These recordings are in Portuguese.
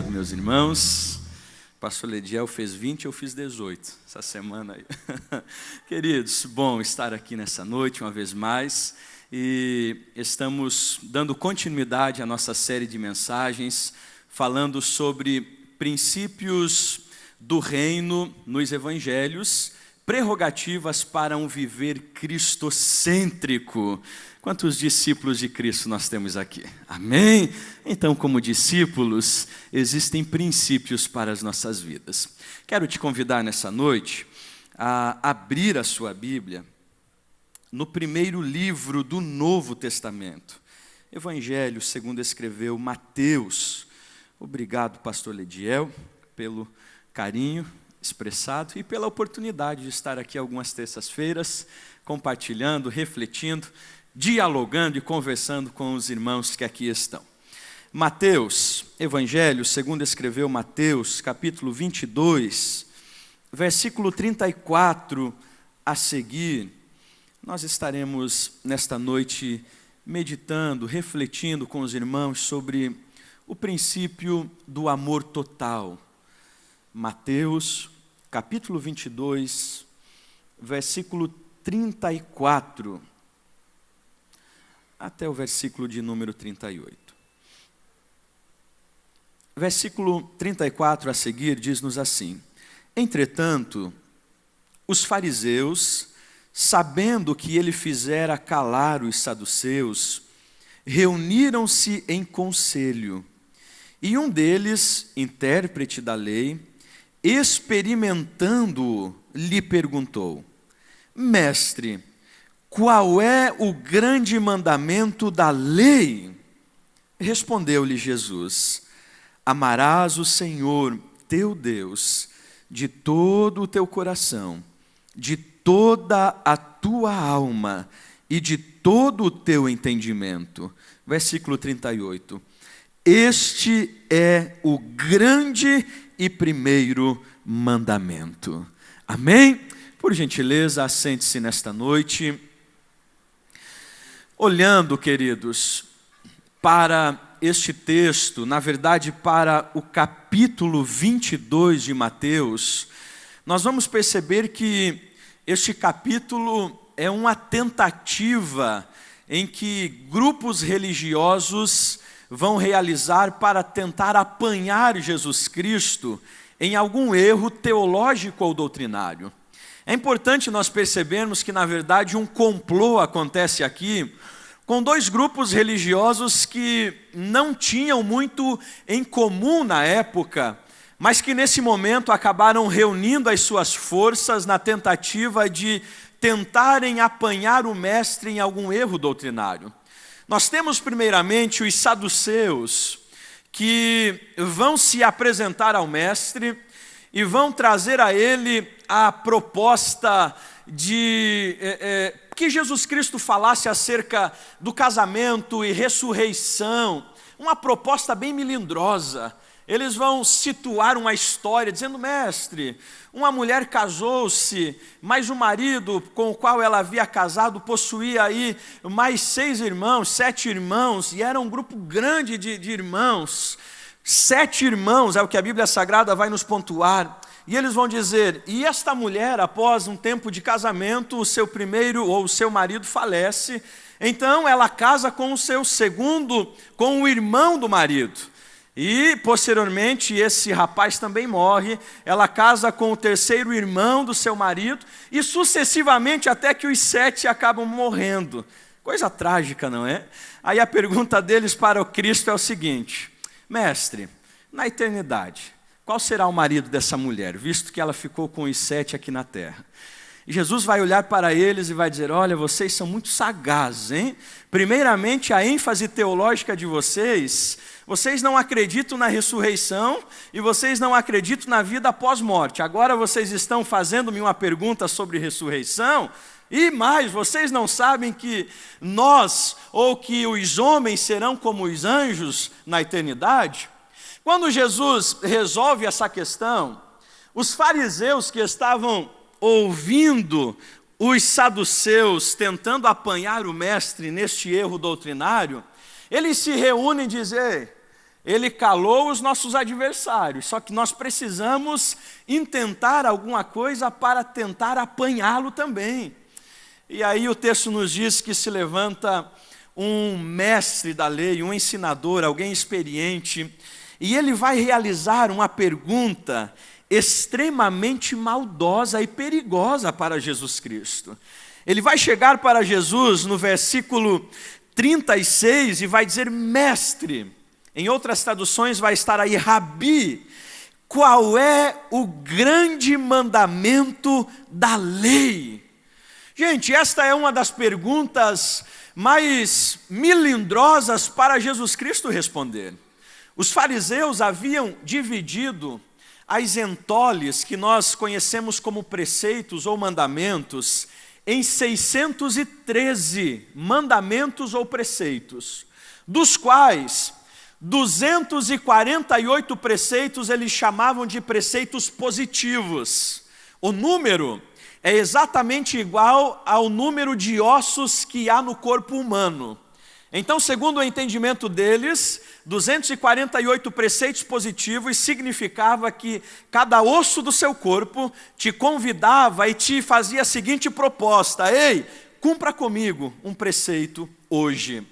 meus irmãos. Pastor Lediel fez 20, eu fiz 18 essa semana aí. Queridos, bom estar aqui nessa noite uma vez mais. E estamos dando continuidade à nossa série de mensagens, falando sobre princípios do reino nos evangelhos, prerrogativas para um viver cristocêntrico. Quantos discípulos de Cristo nós temos aqui? Amém? Então, como discípulos, existem princípios para as nossas vidas. Quero te convidar nessa noite a abrir a sua Bíblia no primeiro livro do Novo Testamento. Evangelho segundo escreveu Mateus. Obrigado, pastor Lediel, pelo carinho expressado e pela oportunidade de estar aqui algumas terças-feiras, compartilhando, refletindo, dialogando e conversando com os irmãos que aqui estão. Mateus, Evangelho segundo escreveu Mateus, capítulo 22, versículo 34 a seguir. Nós estaremos nesta noite meditando, refletindo com os irmãos sobre o princípio do amor total. Mateus, capítulo 22, versículo 34, até o versículo de número 38. Versículo 34 a seguir diz-nos assim: Entretanto, os fariseus, sabendo que ele fizera calar os saduceus, reuniram-se em conselho, e um deles, intérprete da lei, experimentando-o, lhe perguntou: Mestre, qual é o grande mandamento da lei? Respondeu-lhe Jesus: Amarás o Senhor teu Deus de todo o teu coração, de toda a tua alma e de todo o teu entendimento. Versículo 38. Este é o grande e primeiro mandamento. Amém? Por gentileza, assente-se nesta noite. Olhando, queridos, para este texto, na verdade para o capítulo 22 de Mateus, nós vamos perceber que este capítulo é uma tentativa em que grupos religiosos vão realizar para tentar apanhar Jesus Cristo em algum erro teológico ou doutrinário. É importante nós percebermos que, na verdade, um complô acontece aqui com dois grupos religiosos que não tinham muito em comum na época, mas que nesse momento acabaram reunindo as suas forças na tentativa de tentarem apanhar o mestre em algum erro doutrinário. Nós temos primeiramente os saduceus, que vão se apresentar ao mestre e vão trazer a ele a proposta de que Jesus Cristo falasse acerca do casamento e ressurreição, uma proposta bem melindrosa. Eles vão situar uma história dizendo: mestre, uma mulher casou-se, mas o marido com o qual ela havia casado possuía aí mais 6 irmãos, 7 irmãos, e era um grupo grande de irmãos. 7 irmãos é o que a Bíblia Sagrada vai nos pontuar. E eles vão dizer: e esta mulher, após um tempo de casamento, o seu primeiro ou o seu marido falece, então ela casa com o seu segundo, com o irmão do marido. E, posteriormente, esse rapaz também morre, ela casa com o terceiro irmão do seu marido, e sucessivamente até que os 7 acabam morrendo. Coisa trágica, não é? Aí a pergunta deles para o Cristo é o seguinte: mestre, na eternidade, qual será o marido dessa mulher, visto que ela ficou com os 7 aqui na terra? E Jesus vai olhar para eles e vai dizer: olha, vocês são muito sagazes, hein? Primeiramente, a ênfase teológica de vocês não acreditam na ressurreição e vocês não acreditam na vida após morte. Agora vocês estão fazendo-me uma pergunta sobre ressurreição, e mais, vocês não sabem que nós, ou que os homens serão como os anjos na eternidade? Quando Jesus resolve essa questão, os fariseus que estavam ouvindo os saduceus tentando apanhar o mestre neste erro doutrinário, eles se reúnem e dizem: ele calou os nossos adversários, só que nós precisamos intentar alguma coisa para tentar apanhá-lo também. E aí o texto nos diz que se levanta um mestre da lei, um ensinador, alguém experiente, e ele vai realizar uma pergunta extremamente maldosa e perigosa para Jesus Cristo. Ele vai chegar para Jesus no versículo 36 e vai dizer: mestre, em outras traduções vai estar aí rabi, qual é o grande mandamento da lei? Gente, esta é uma das perguntas mais melindrosas para Jesus Cristo responder. Os fariseus haviam dividido as entoles, que nós conhecemos como preceitos ou mandamentos, em 613 mandamentos ou preceitos, dos quais 248 preceitos eles chamavam de preceitos positivos. O número é exatamente igual ao número de ossos que há no corpo humano. Então, segundo o entendimento deles, 248 preceitos positivos significava que cada osso do seu corpo te convidava e te fazia a seguinte proposta: ei, cumpra comigo um preceito hoje.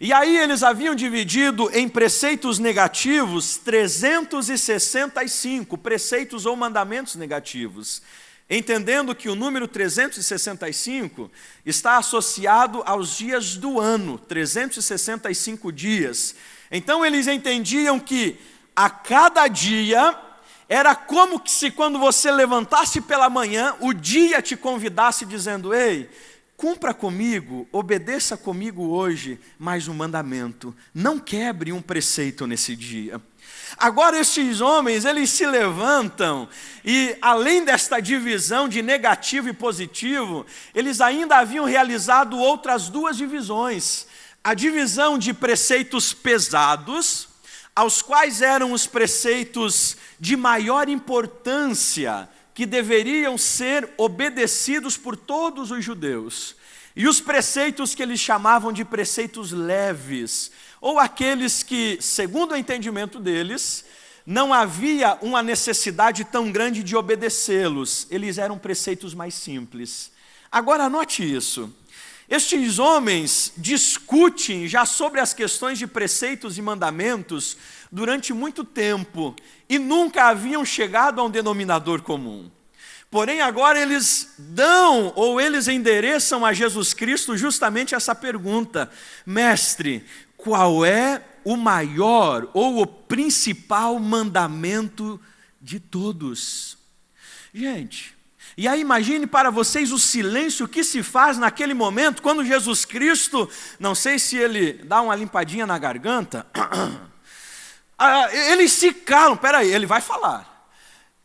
E aí eles haviam dividido em preceitos negativos 365 preceitos ou mandamentos negativos, entendendo que o número 365 está associado aos dias do ano, 365 dias. Então eles entendiam que a cada dia era como que se quando você levantasse pela manhã, o dia te convidasse dizendo: ei, cumpra comigo, obedeça comigo hoje mais um mandamento, não quebre um preceito nesse dia. Agora estes homens, eles se levantam e além desta divisão de negativo e positivo, eles ainda haviam realizado outras duas divisões. A divisão de preceitos pesados, aos quais eram os preceitos de maior importância, que deveriam ser obedecidos por todos os judeus. E os preceitos que eles chamavam de preceitos leves, ou aqueles que, segundo o entendimento deles, não havia uma necessidade tão grande de obedecê-los. Eles eram preceitos mais simples. Agora anote isso. Estes homens discutem já sobre as questões de preceitos e mandamentos durante muito tempo e nunca haviam chegado a um denominador comum. Porém, agora eles dão ou eles endereçam a Jesus Cristo justamente essa pergunta: mestre, qual é o maior ou o principal mandamento de todos? Gente, e aí imagine para vocês o silêncio que se faz naquele momento, quando Jesus Cristo, não sei se ele dá uma limpadinha na garganta, eles se calam, peraí, ele vai falar.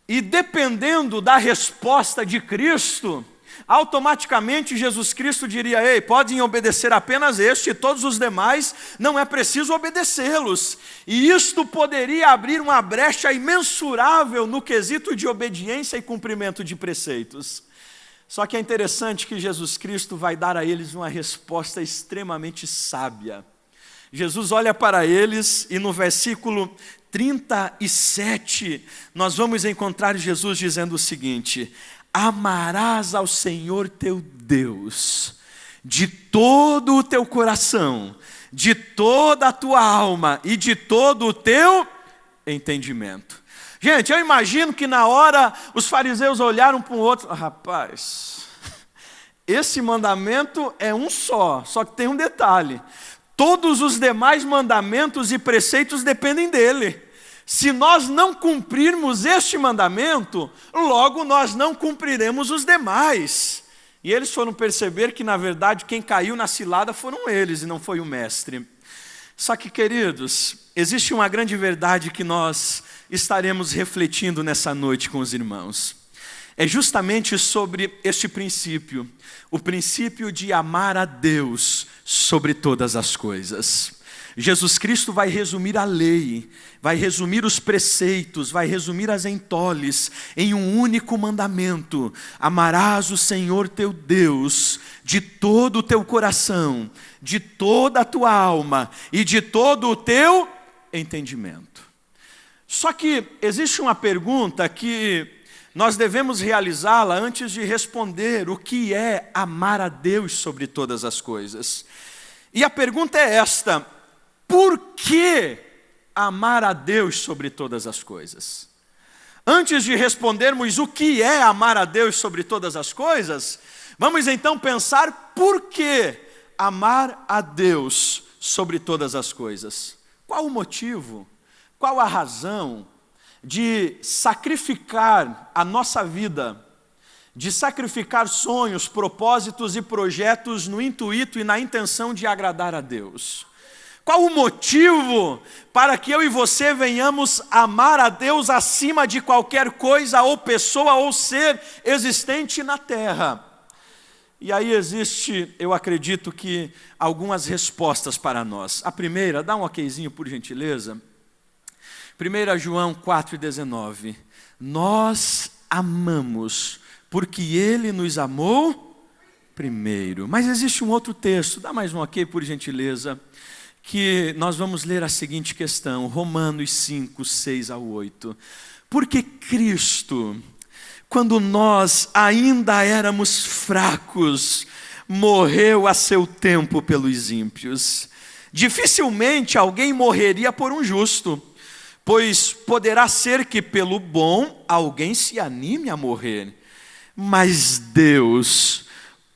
E dependendo da resposta de Cristo, automaticamente Jesus Cristo diria: ei, podem obedecer apenas este, e todos os demais não é preciso obedecê-los. E isto poderia abrir uma brecha imensurável no quesito de obediência e cumprimento de preceitos. Só que é interessante que Jesus Cristo vai dar a eles uma resposta extremamente sábia. Jesus olha para eles e no versículo 37, nós vamos encontrar Jesus dizendo o seguinte: amarás ao Senhor teu Deus de todo o teu coração, de toda a tua alma e de todo o teu entendimento. Gente, eu imagino que na hora os fariseus olharam para um outro: rapaz, esse mandamento é um só que tem um detalhe: todos os demais mandamentos e preceitos dependem dele. Se nós não cumprirmos este mandamento, logo nós não cumpriremos os demais. E eles foram perceber que, na verdade, quem caiu na cilada foram eles e não foi o mestre. Só que, queridos, existe uma grande verdade que nós estaremos refletindo nessa noite com os irmãos. É justamente sobre este princípio, o princípio de amar a Deus sobre todas as coisas. Jesus Cristo vai resumir a lei, vai resumir os preceitos, vai resumir as entoles em um único mandamento: amarás o Senhor teu Deus de todo o teu coração, de toda a tua alma e de todo o teu entendimento. Só que existe uma pergunta que nós devemos realizá-la antes de responder o que é amar a Deus sobre todas as coisas. E a pergunta é esta: por que amar a Deus sobre todas as coisas? Antes de respondermos o que é amar a Deus sobre todas as coisas, vamos então pensar por que amar a Deus sobre todas as coisas. Qual o motivo, qual a razão de sacrificar a nossa vida, de sacrificar sonhos, propósitos e projetos no intuito e na intenção de agradar a Deus? Qual o motivo para que eu e você venhamos amar a Deus acima de qualquer coisa ou pessoa ou ser existente na terra? E aí existe, eu acredito que, algumas respostas para nós. A primeira, dá um okzinho por gentileza. 1 João 4,19. Nós amamos porque Ele nos amou primeiro. Mas existe um outro texto, dá mais um ok por gentileza, que nós vamos ler a seguinte questão, Romanos 5, 6 a 8. Porque Cristo, quando nós ainda éramos fracos, morreu a seu tempo pelos ímpios. Dificilmente alguém morreria por um justo, pois poderá ser que pelo bom alguém se anime a morrer. Mas Deus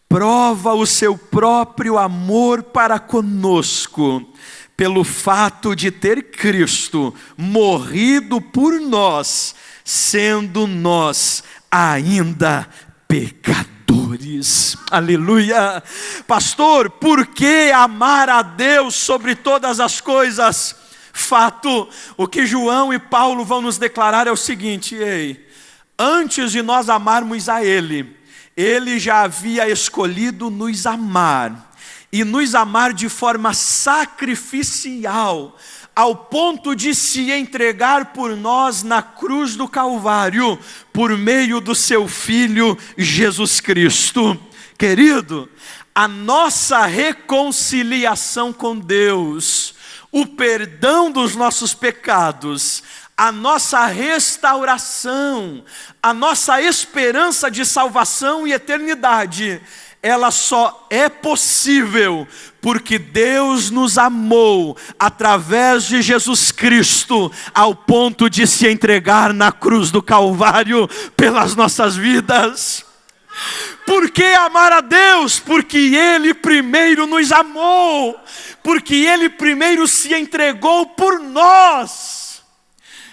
prova o seu próprio amor para conosco, pelo fato de ter Cristo morrido por nós, sendo nós ainda pecadores. Aleluia! Pastor, por que amar a Deus sobre todas as coisas? Fato, o que João e Paulo vão nos declarar é o seguinte: antes de nós amarmos a Ele, Ele já havia escolhido nos amar, e nos amar de forma sacrificial, ao ponto de se entregar por nós na cruz do Calvário, por meio do seu Filho Jesus Cristo. Querido, a nossa reconciliação com Deus, o perdão dos nossos pecados, a nossa restauração, a nossa esperança de salvação e eternidade, ela só é possível porque Deus nos amou através de Jesus Cristo, ao ponto de se entregar na cruz do Calvário pelas nossas vidas. Por que amar a Deus? Porque Ele primeiro nos amou, porque Ele primeiro se entregou por nós.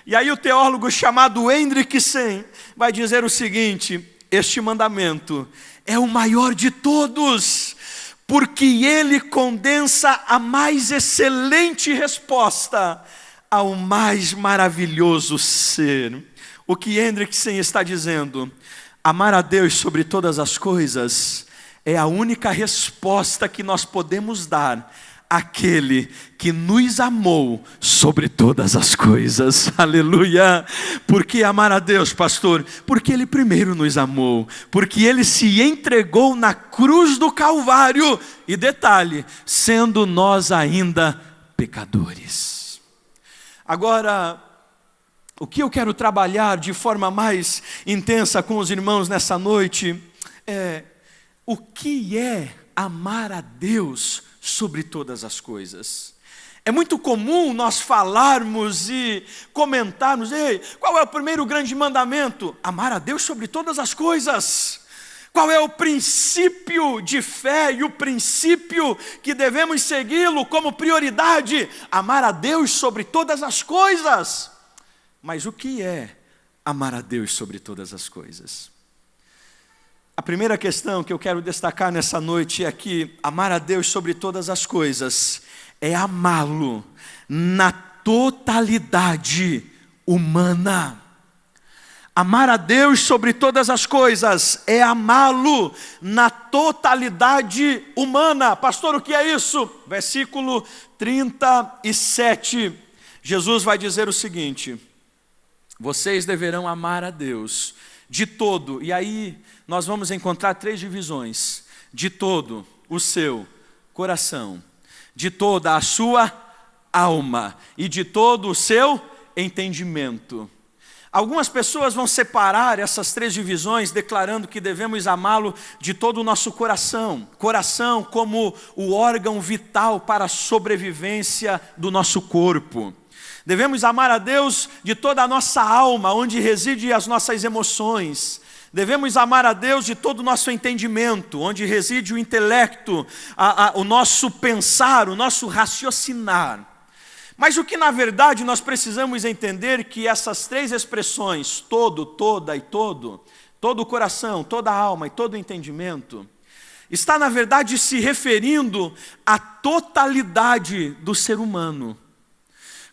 E aí o teólogo chamado Hendrickson vai dizer o seguinte: este mandamento é o maior de todos, porque ele condensa a mais excelente resposta ao mais maravilhoso ser. O que Hendrickson está dizendo: amar a Deus sobre todas as coisas é a única resposta que nós podemos dar àquele que nos amou sobre todas as coisas. Aleluia! Por que amar a Deus, pastor? Porque Ele primeiro nos amou, porque Ele se entregou na cruz do Calvário, e detalhe, sendo nós ainda pecadores. Agora, o que eu quero trabalhar de forma mais intensa com os irmãos nessa noite é o que é amar a Deus sobre todas as coisas. É muito comum nós falarmos e comentarmos: qual é o primeiro grande mandamento? Amar a Deus sobre todas as coisas. Qual é o princípio de fé e o princípio que devemos segui-lo como prioridade? Amar a Deus sobre todas as coisas. Mas o que é amar a Deus sobre todas as coisas? A primeira questão que eu quero destacar nessa noite é que amar a Deus sobre todas as coisas é amá-lo na totalidade humana. Amar a Deus sobre todas as coisas é amá-lo na totalidade humana. Pastor, o que é isso? Versículo 37. Jesus vai dizer o seguinte: vocês deverão amar a Deus de todo, e aí nós vamos encontrar 3 divisões: de todo o seu coração, de toda a sua alma e de todo o seu entendimento. Algumas pessoas vão separar essas três divisões, declarando que devemos amá-lo de todo o nosso coração. Coração como o órgão vital para a sobrevivência do nosso corpo. Devemos amar a Deus de toda a nossa alma, onde residem as nossas emoções. Devemos amar a Deus de todo o nosso entendimento, onde reside o intelecto, o nosso pensar, o nosso raciocinar. Mas o que na verdade nós precisamos entender que essas três expressões, todo, toda e todo o coração, toda a alma e todo o entendimento, está na verdade se referindo à totalidade do ser humano.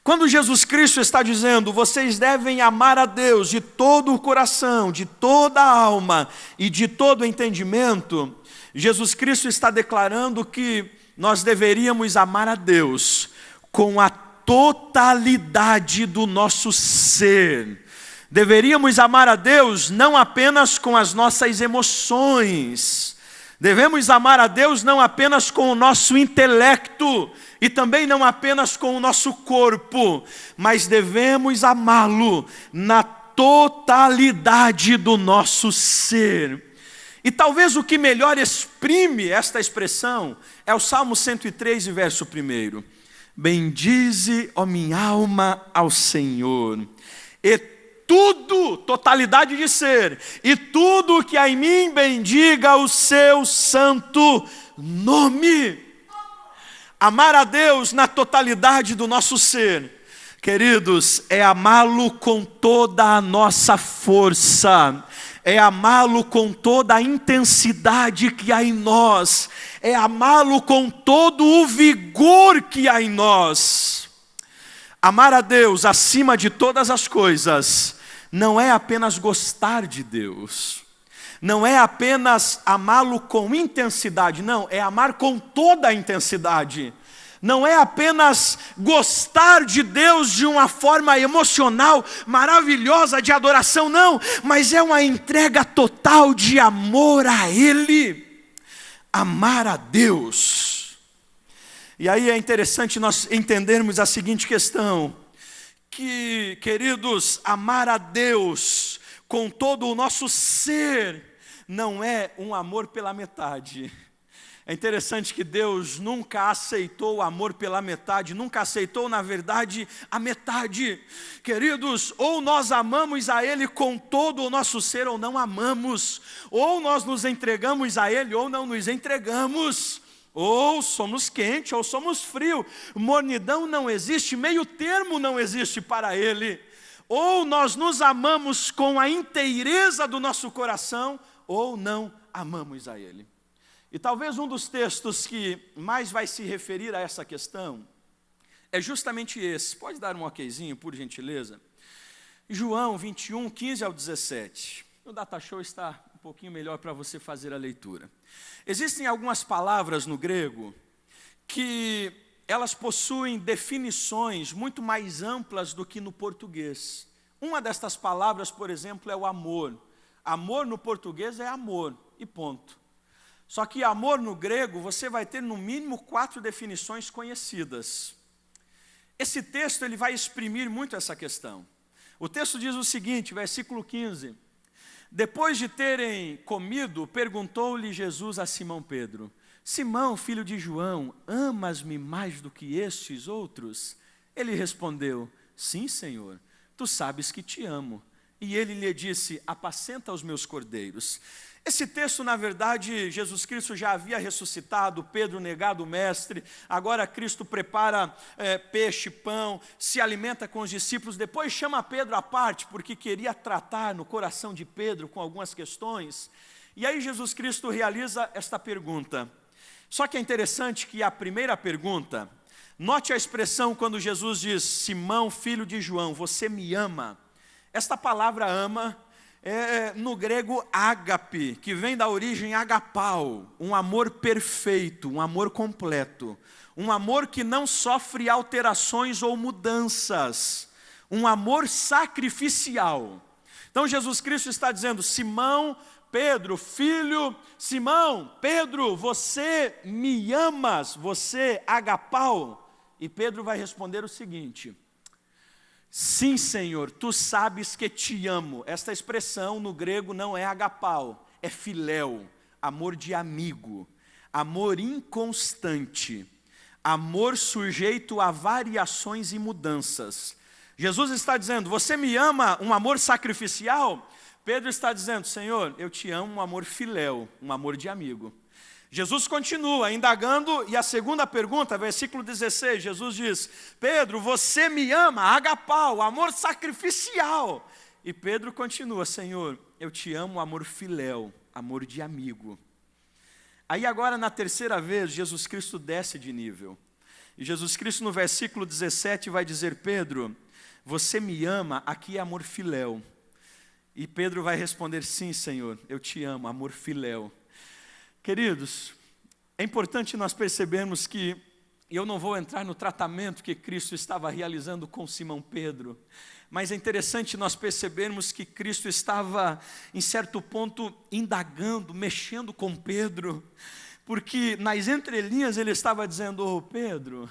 Quando Jesus Cristo está dizendo, vocês devem amar a Deus de todo o coração, de toda a alma e de todo o entendimento, Jesus Cristo está declarando que nós deveríamos amar a Deus com a totalidade do nosso ser. Deveríamos amar a Deus não apenas com as nossas emoções. Devemos amar a Deus não apenas com o nosso intelecto e também não apenas com o nosso corpo, mas devemos amá-lo na totalidade do nosso ser. E talvez o que melhor exprime esta expressão é o Salmo 103, verso 1. Bendize, ó minha alma, ao Senhor, e tudo, totalidade de ser, e tudo que há em mim bendiga o seu santo nome. Amar a Deus na totalidade do nosso ser, queridos, é amá-lo com toda a nossa força, é amá-lo com toda a intensidade que há em nós, é amá-lo com todo o vigor que há em nós. Amar a Deus acima de todas as coisas não é apenas gostar de Deus, não é apenas amá-lo com intensidade, não, é amar com toda a intensidade. Não é apenas gostar de Deus de uma forma emocional, maravilhosa de adoração, não, mas é uma entrega total de amor a Ele. Amar a Deus. E aí é interessante nós entendermos a seguinte questão, que, queridos, amar a Deus com todo o nosso ser não é um amor pela metade. É interessante que Deus nunca aceitou o amor pela metade, nunca aceitou, na verdade, a metade. Queridos, ou nós amamos a Ele com todo o nosso ser, ou não amamos. Ou nós nos entregamos a Ele, ou não nos entregamos. Ou somos quente, ou somos frio. Mornidão não existe, meio termo não existe para Ele. Ou nós nos amamos com a inteireza do nosso coração, ou não amamos a Ele. E talvez um dos textos que mais vai se referir a essa questão é justamente esse. Pode dar um okzinho, por gentileza? João 21, 15 ao 17. O Data Show está um pouquinho melhor para você fazer a leitura. Existem algumas palavras no grego que elas possuem definições muito mais amplas do que no português. Uma destas palavras, por exemplo, é o amor. Amor no português é amor, e ponto. Só que amor no grego, você vai ter no mínimo 4 definições conhecidas. Esse texto ele vai exprimir muito essa questão. O texto diz o seguinte, versículo 15. Depois de terem comido, perguntou-lhe Jesus a Simão Pedro, Simão, filho de João, amas-me mais do que estes outros? Ele respondeu, sim, Senhor, tu sabes que te amo. E ele lhe disse, apacenta os meus cordeiros. Esse texto, na verdade, Jesus Cristo já havia ressuscitado, Pedro negado o mestre, agora Cristo prepara peixe, pão, se alimenta com os discípulos, depois chama Pedro à parte, porque queria tratar no coração de Pedro com algumas questões, e aí Jesus Cristo realiza esta pergunta. Só que é interessante que a primeira pergunta, note a expressão quando Jesus diz, Simão, filho de João, você me ama. Esta palavra ama, no grego ágape, que vem da origem agapau, um amor perfeito, um amor completo, um amor que não sofre alterações ou mudanças, um amor sacrificial. Então Jesus Cristo está dizendo, Simão, Pedro, filho, Simão, Pedro, você me amas, você agapau? E Pedro vai responder o seguinte: sim, Senhor, tu sabes que te amo. Esta expressão no grego não é agapau, é filéu, amor de amigo, amor inconstante, amor sujeito a variações e mudanças. Jesus está dizendo: você me ama um amor sacrificial? Pedro está dizendo: Senhor, eu te amo um amor filéu, um amor de amigo. Jesus continua indagando, e a segunda pergunta, versículo 16, Jesus diz: Pedro, você me ama, agapau, amor sacrificial. E Pedro continua: Senhor, eu te amo, amor filéu, amor de amigo. Aí agora, na terceira vez, Jesus Cristo desce de nível. E Jesus Cristo no versículo 17 vai dizer: Pedro, você me ama, aqui é amor filéu. E Pedro vai responder: sim, Senhor, eu te amo, amor filéu. Queridos, é importante nós percebermos que, e eu não vou entrar no tratamento que Cristo estava realizando com Simão Pedro, mas é interessante nós percebermos que Cristo estava, em certo ponto, indagando, mexendo com Pedro, porque nas entrelinhas ele estava dizendo: ô Pedro,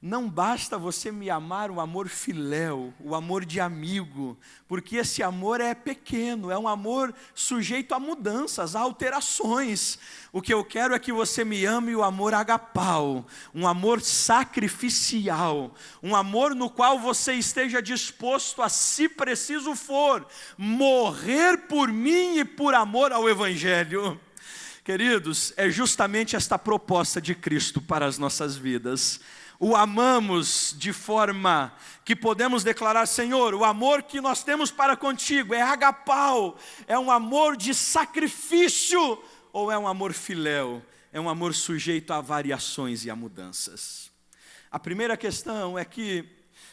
não basta você me amar o amor filéu, o amor de amigo, porque esse amor é pequeno, é um amor sujeito a mudanças, a alterações. O que eu quero é que você me ame o amor agapau, um amor sacrificial, um amor no qual você esteja disposto a, se preciso for, morrer por mim e por amor ao Evangelho. Queridos, é justamente esta proposta de Cristo para as nossas vidas. O amamos de forma que podemos declarar: Senhor, o amor que nós temos para contigo é agapau, é um amor de sacrifício, ou é um amor filéu, é um amor sujeito a variações e a mudanças. A primeira questão é que,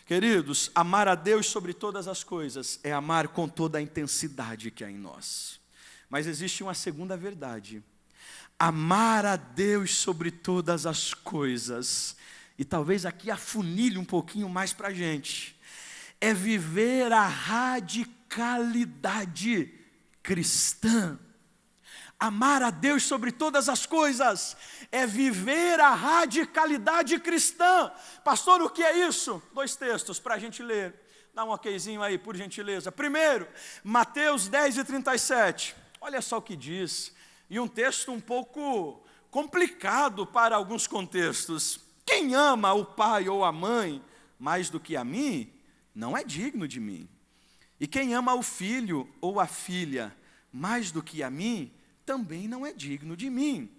queridos, amar a Deus sobre todas as coisas é amar com toda a intensidade que há em nós. Mas existe uma segunda verdade: amar a Deus sobre todas as coisas, e talvez aqui afunilhe um pouquinho mais para a gente, é viver a radicalidade cristã. Amar a Deus sobre todas as coisas é viver a radicalidade cristã. Pastor, o que é isso? 2 textos para a gente ler. Dá um okzinho aí, por gentileza. Primeiro, Mateus 10:37. Olha só o que diz. E um texto um pouco complicado para alguns contextos. Quem ama o pai ou a mãe mais do que a mim, não é digno de mim. E quem ama o filho ou a filha mais do que a mim, também não é digno de mim.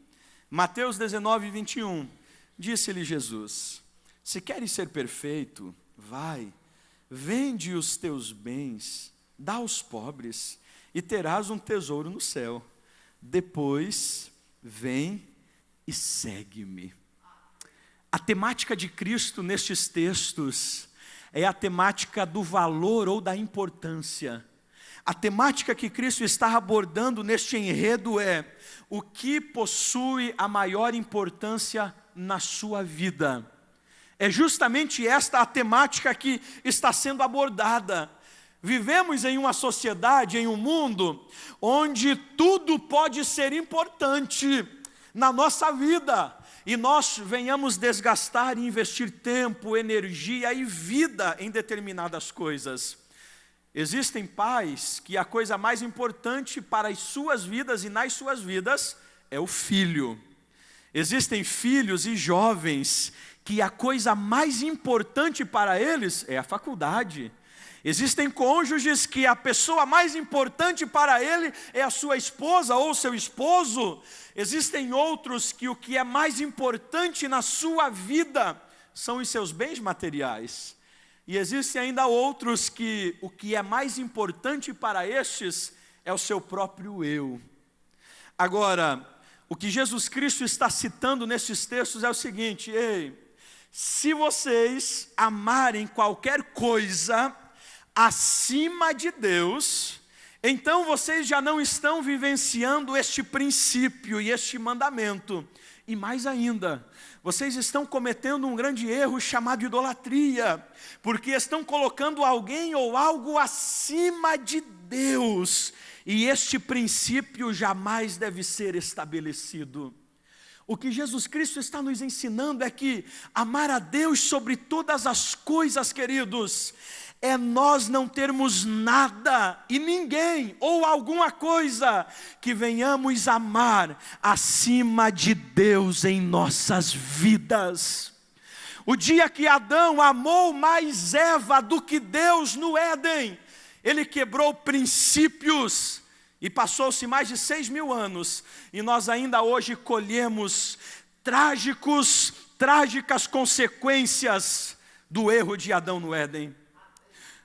Mateus 19:21, disse-lhe Jesus: se queres ser perfeito, vai, vende os teus bens, dá aos pobres, e terás um tesouro no céu. Depois, vem e segue-me. A temática de Cristo nestes textos é a temática do valor ou da importância. A temática que Cristo está abordando neste enredo é: o que possui a maior importância na sua vida? É justamente esta a temática que está sendo abordada. Vivemos em uma sociedade, em um mundo, onde tudo pode ser importante na nossa vida, e nós venhamos desgastar e investir tempo, energia e vida em determinadas coisas. Existem pais que a coisa mais importante para as suas vidas e nas suas vidas é o filho. Existem filhos e jovens que a coisa mais importante para eles é a faculdade. Existem cônjuges que a pessoa mais importante para ele é a sua esposa ou seu esposo. Existem outros que o que é mais importante na sua vida são os seus bens materiais. E existem ainda outros que o que é mais importante para estes é o seu próprio eu. Agora, o que Jesus Cristo está citando nesses textos é o seguinte: ei, se vocês amarem qualquer coisa acima de Deus, então vocês já não estão vivenciando este princípio e este mandamento. E mais ainda, vocês estão cometendo um grande erro chamado idolatria, porque estão colocando alguém ou algo acima de Deus, e este princípio jamais deve ser estabelecido. O que Jesus Cristo está nos ensinando é que amar a Deus sobre todas as coisas, queridos, é nós não termos nada e ninguém ou alguma coisa que venhamos amar acima de Deus em nossas vidas. O dia que Adão amou mais Eva do que Deus no Éden, ele quebrou princípios. E passou-se mais de 6.000 anos, e nós ainda hoje colhemos trágicas consequências do erro de Adão no Éden.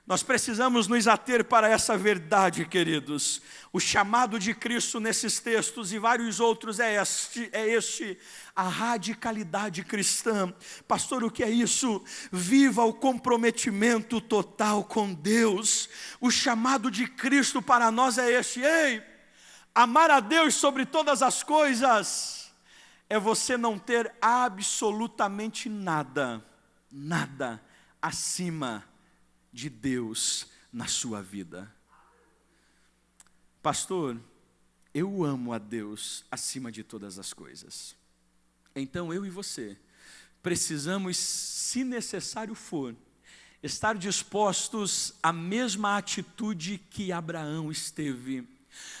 Nós precisamos nos ater para essa verdade, queridos. O chamado de Cristo nesses textos e vários outros é este, a radicalidade cristã. Pastor, o que é isso? Viva o comprometimento total com Deus. O chamado de Cristo para nós é este: ei, amar a Deus sobre todas as coisas é você não ter absolutamente nada acima de Deus na sua vida. Pastor, eu amo a Deus acima de todas as coisas. Então eu e você precisamos, se necessário for, estar dispostos à mesma atitude que Abraão esteve,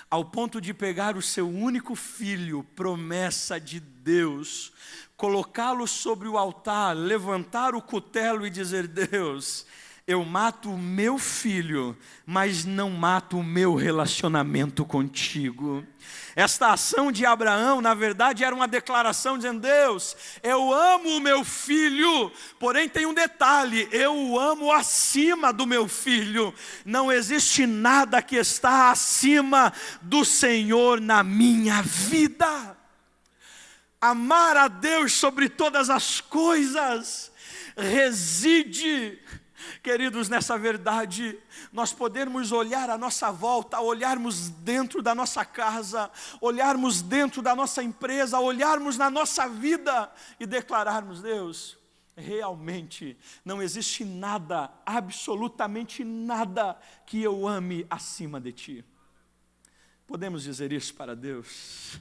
ao ponto de pegar o seu único filho, promessa de Deus, colocá-lo sobre o altar, levantar o cutelo e dizer: Deus, eu mato o meu filho, mas não mato o meu relacionamento contigo. Esta ação de Abraão, na verdade, era uma declaração dizendo: Deus, eu amo o meu filho, porém tem um detalhe, eu o amo acima do meu filho. Não existe nada que está acima do Senhor na minha vida. Amar a Deus sobre todas as coisas reside, queridos, nessa verdade. Nós podemos olhar à nossa volta, olharmos dentro da nossa casa, olharmos dentro da nossa empresa, olharmos na nossa vida e declararmos: Deus, realmente não existe nada, absolutamente nada que eu ame acima de Ti. Podemos dizer isso para Deus?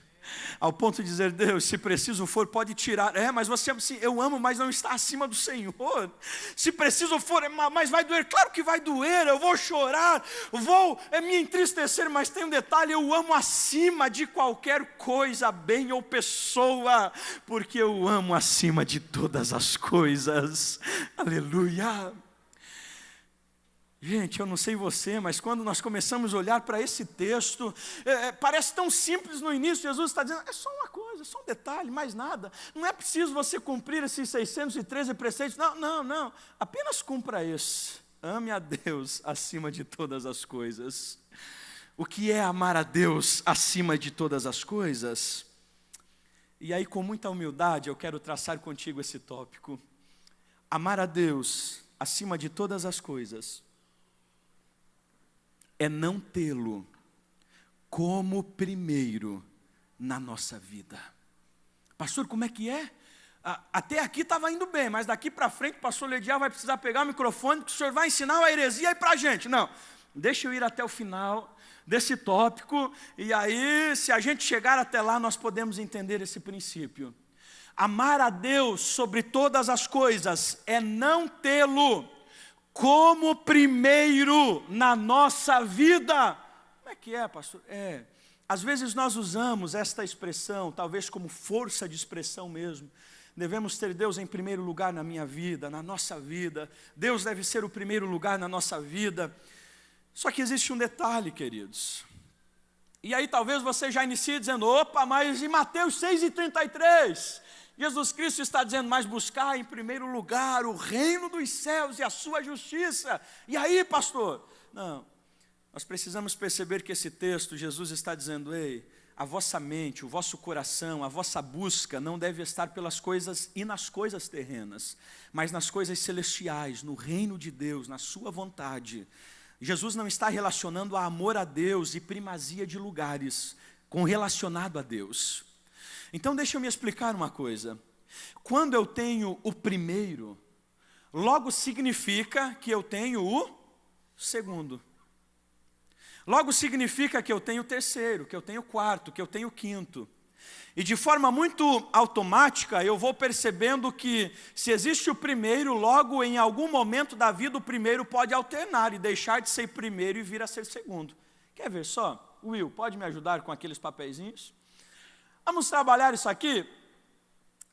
Ao ponto de dizer: Deus, se preciso for, pode tirar. Mas você, assim, eu amo, mas não está acima do Senhor. Se preciso for, mas vai doer. Claro que vai doer, eu vou chorar, vou me entristecer, mas tem um detalhe: eu amo acima de qualquer coisa, bem ou pessoa, porque eu amo acima de todas as coisas. Aleluia. Gente, eu não sei você, mas quando nós começamos a olhar para esse texto, parece tão simples no início. Jesus está dizendo: é só uma coisa, só um detalhe, mais nada. Não é preciso você cumprir esses 613 preceitos. Não, apenas cumpra esse: ame a Deus acima de todas as coisas. O que é amar a Deus acima de todas as coisas? E aí, com muita humildade, eu quero traçar contigo esse tópico. Amar a Deus acima de todas as coisas é não tê-lo como primeiro na nossa vida. Pastor, como é que é? Até aqui estava indo bem, mas daqui para frente o pastor Lediar vai precisar pegar o microfone, porque o senhor vai ensinar uma heresia aí para a gente. Não, deixa eu ir até o final desse tópico, e aí, se a gente chegar até lá, nós podemos entender esse princípio. Amar a Deus sobre todas as coisas é não tê-lo como primeiro na nossa vida. Como é que é, pastor? Às vezes nós usamos esta expressão, talvez como força de expressão mesmo. Devemos ter Deus em primeiro lugar na minha vida, na nossa vida. Deus deve ser o primeiro lugar na nossa vida. Só que existe um detalhe, queridos. E aí talvez você já inicie dizendo: opa, mas em Mateus 6,33... Jesus Cristo está dizendo: mas buscar em primeiro lugar o reino dos céus e a sua justiça. E aí, pastor? Não, nós precisamos perceber que esse texto, Jesus está dizendo: ei, a vossa mente, o vosso coração, a vossa busca não deve estar pelas coisas e nas coisas terrenas, mas nas coisas celestiais, no reino de Deus, na sua vontade. Jesus não está relacionando a amor a Deus e primazia de lugares com relacionado a Deus. Então deixa eu me explicar uma coisa. Quando eu tenho o primeiro, logo significa que eu tenho o segundo. Logo significa que eu tenho o terceiro, que eu tenho o quarto, que eu tenho o quinto. E de forma muito automática, eu vou percebendo que se existe o primeiro, logo em algum momento da vida, o primeiro pode alternar e deixar de ser primeiro e vir a ser segundo. Quer ver só? Will, pode me ajudar com aqueles papeizinhos? Vamos trabalhar isso aqui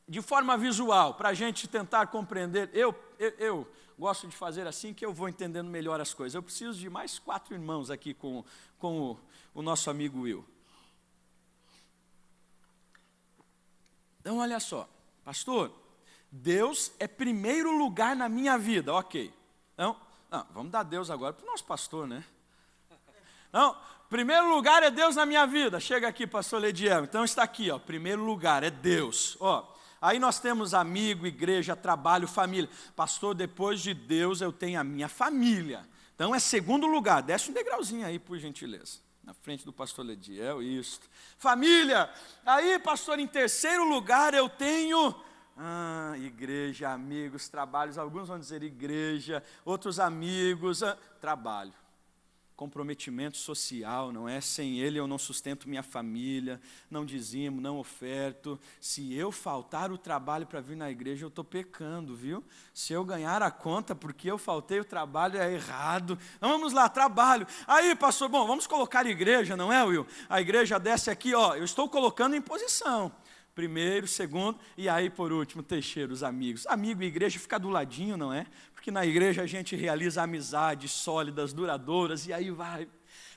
de forma visual, para a gente tentar compreender. Eu gosto de fazer assim que eu vou entendendo melhor as coisas. Eu preciso de mais 4 irmãos aqui com o nosso amigo Will. Então, olha só, pastor, Deus é primeiro lugar na minha vida, ok. Então, vamos dar Deus agora para o nosso pastor, né? Não, primeiro lugar é Deus na minha vida. Chega aqui, pastor Lediel. Então está aqui, ó, primeiro lugar é Deus. Ó, aí nós temos amigo, igreja, trabalho, família. Pastor, depois de Deus eu tenho a minha família. Então é segundo lugar. Desce um degrauzinho aí, por gentileza. Na frente do pastor Lediel, isso. Família. Aí, pastor, em terceiro lugar eu tenho igreja, amigos, trabalhos. Alguns vão dizer igreja, outros amigos, trabalho. Comprometimento social, não é? Sem ele eu não sustento minha família, não dizimo, não oferto. Se eu faltar o trabalho para vir na igreja, eu estou pecando, viu? Se eu ganhar a conta porque eu faltei o trabalho, é errado. Então vamos lá, trabalho. Aí, pastor, bom, vamos colocar igreja, não é, Will? A igreja desce aqui, ó, eu estou colocando em posição. Primeiro, segundo, e aí por último, terceiro, os amigos. Amigo e igreja fica do ladinho, não é? Porque na igreja a gente realiza amizades sólidas, duradouras, e aí vai.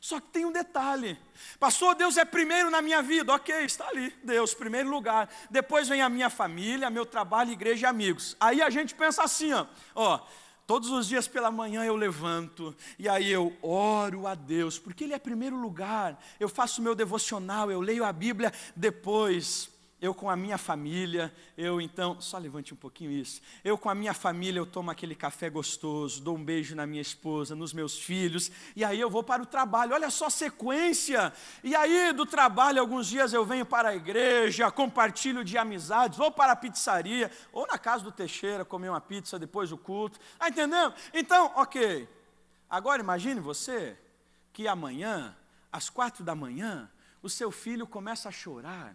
Só que tem um detalhe. Pastor, Deus é primeiro na minha vida. Ok, está ali, Deus, primeiro lugar. Depois vem a minha família, meu trabalho, igreja e amigos. Aí a gente pensa assim, ó, todos os dias pela manhã eu levanto, e aí eu oro a Deus, porque Ele é primeiro lugar. Eu faço o meu devocional, eu leio a Bíblia, depois eu com a minha família, então, só levante um pouquinho isso. Eu com a minha família, eu tomo aquele café gostoso, dou um beijo na minha esposa, nos meus filhos, e aí eu vou para o trabalho. Olha só a sequência. E aí do trabalho, alguns dias eu venho para a igreja, compartilho de amizades, vou para a pizzaria, ou na casa do Teixeira, comer uma pizza depois do culto. Está entendendo? Então, ok. Agora imagine você que amanhã, às 4 da manhã, o seu filho começa a chorar.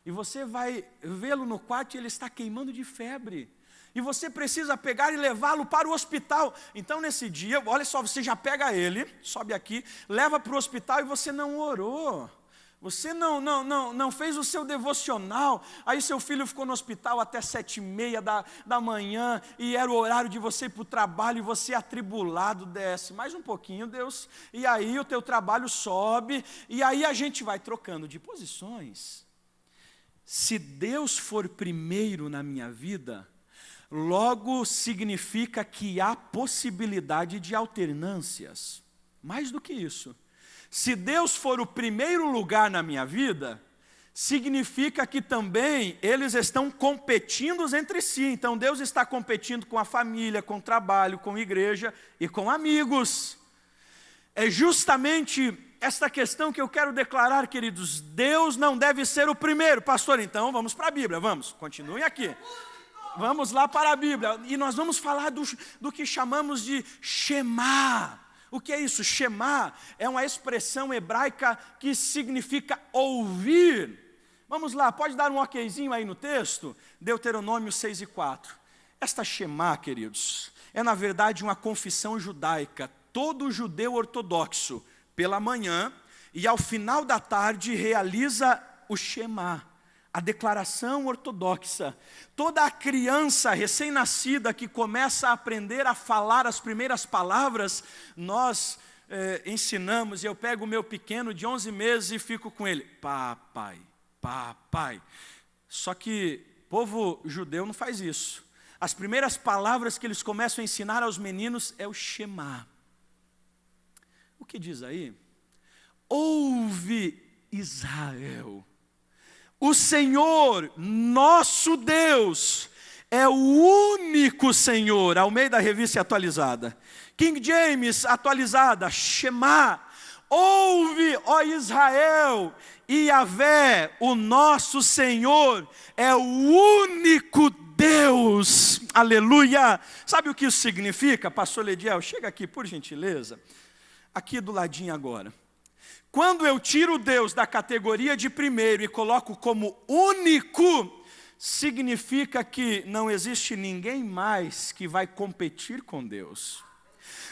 E você vai vê-lo no quarto e ele está queimando de febre. E você precisa pegar e levá-lo para o hospital. Então, nesse dia, olha só, você já pega ele, sobe aqui, leva para o hospital e você não orou. Você não fez o seu devocional. Aí seu filho ficou no hospital até 7h30 da manhã, e era o horário de você ir para o trabalho, e você atribulado desce. Mais um pouquinho, Deus. E aí o teu trabalho sobe, e aí a gente vai trocando de posições. Se Deus for primeiro na minha vida, logo significa que há possibilidade de alternâncias. Mais do que isso. Se Deus for o primeiro lugar na minha vida, significa que também eles estão competindo entre si. Então Deus está competindo com a família, com o trabalho, com a igreja e com amigos. É justamente esta questão que eu quero declarar, queridos. Deus não deve ser o primeiro. Pastor, então vamos para a Bíblia, vamos, continuem aqui. Vamos lá para a Bíblia, e nós vamos falar do que chamamos de Shema. O que é isso? Shema é uma expressão hebraica que significa ouvir. Vamos lá, pode dar um okzinho aí no texto? Deuteronômio 6:4. Esta Shema, queridos, é na verdade uma confissão judaica. Todo judeu ortodoxo, pela manhã, e ao final da tarde realiza o Shema, a declaração ortodoxa. Toda a criança recém-nascida que começa a aprender a falar as primeiras palavras, nós ensinamos, e eu pego o meu pequeno de 11 meses e fico com ele, papai, papai. Só que o povo judeu não faz isso. As primeiras palavras que eles começam a ensinar aos meninos é o Shema. O que diz aí? Ouve, Israel, o Senhor, nosso Deus, é o único Senhor. Almeida Revista Atualizada. King James Atualizada, Shema. Ouve, ó Israel, e Yahvé, o nosso Senhor, é o único Deus. Aleluia. Sabe o que isso significa, pastor Lediel? Chega aqui, por gentileza. Aqui do ladinho agora. Quando eu tiro Deus da categoria de primeiro e coloco como único, significa que não existe ninguém mais que vai competir com Deus.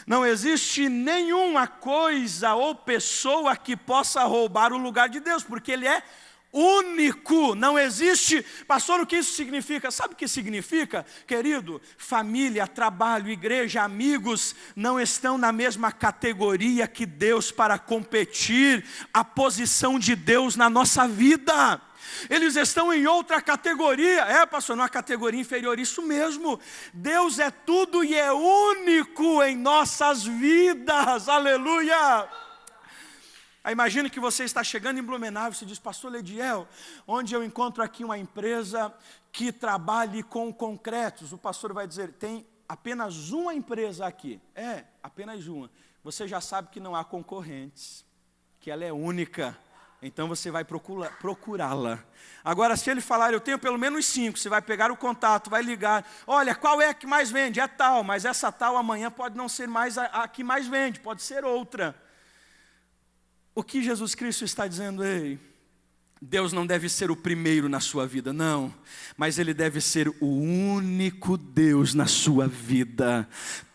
Não existe nenhuma coisa ou pessoa que possa roubar o lugar de Deus, porque Ele é único. Não existe. Pastor, o que isso significa? Sabe o que significa? Querido, família, trabalho, igreja, amigos não estão na mesma categoria que Deus para competir a posição de Deus na nossa vida. Eles estão em outra categoria. Pastor, numa categoria inferior. Isso mesmo. Deus é tudo e é único em nossas vidas. Aleluia. Aí imagine que você está chegando em Blumenau e você diz: pastor Lediel, onde eu encontro aqui uma empresa que trabalhe com concretos? O pastor vai dizer: tem apenas uma empresa aqui. Apenas uma. Você já sabe que não há concorrentes, que ela é única. Então você vai procurá-la. Agora, se ele falar: eu tenho pelo menos 5, você vai pegar o contato, vai ligar. Olha, qual é a que mais vende? É tal, mas essa tal amanhã pode não ser mais a que mais vende, pode ser outra. O que Jesus Cristo está dizendo? Ei, Deus não deve ser o primeiro na sua vida, não. Mas Ele deve ser o único Deus na sua vida.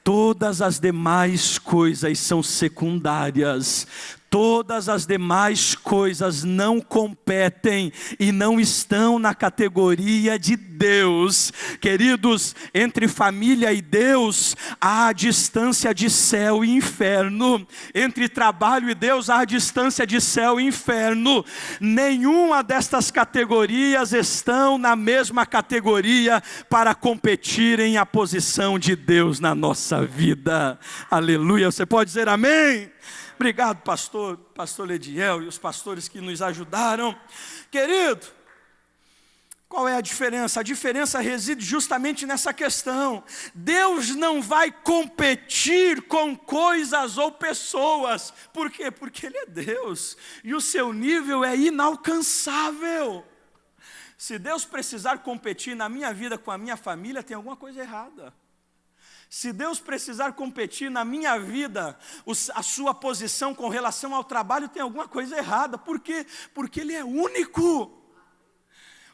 Todas as demais coisas são secundárias. Todas as demais coisas não competem e não estão na categoria de Deus. Queridos, entre família e Deus há a distância de céu e inferno. Entre trabalho e Deus há a distância de céu e inferno. Nenhuma destas categorias estão na mesma categoria para competirem a posição de Deus na nossa vida. Aleluia. Você pode dizer amém? Obrigado, pastor Lediel e os pastores que nos ajudaram. Querido, qual é a diferença? A diferença reside justamente nessa questão. Deus não vai competir com coisas ou pessoas. Por quê? Porque Ele é Deus e o seu nível é inalcançável. Se Deus precisar competir na minha vida com a minha família, tem alguma coisa errada. Se Deus precisar competir na minha vida, a sua posição com relação ao trabalho, tem alguma coisa errada. Por quê? Porque Ele é único.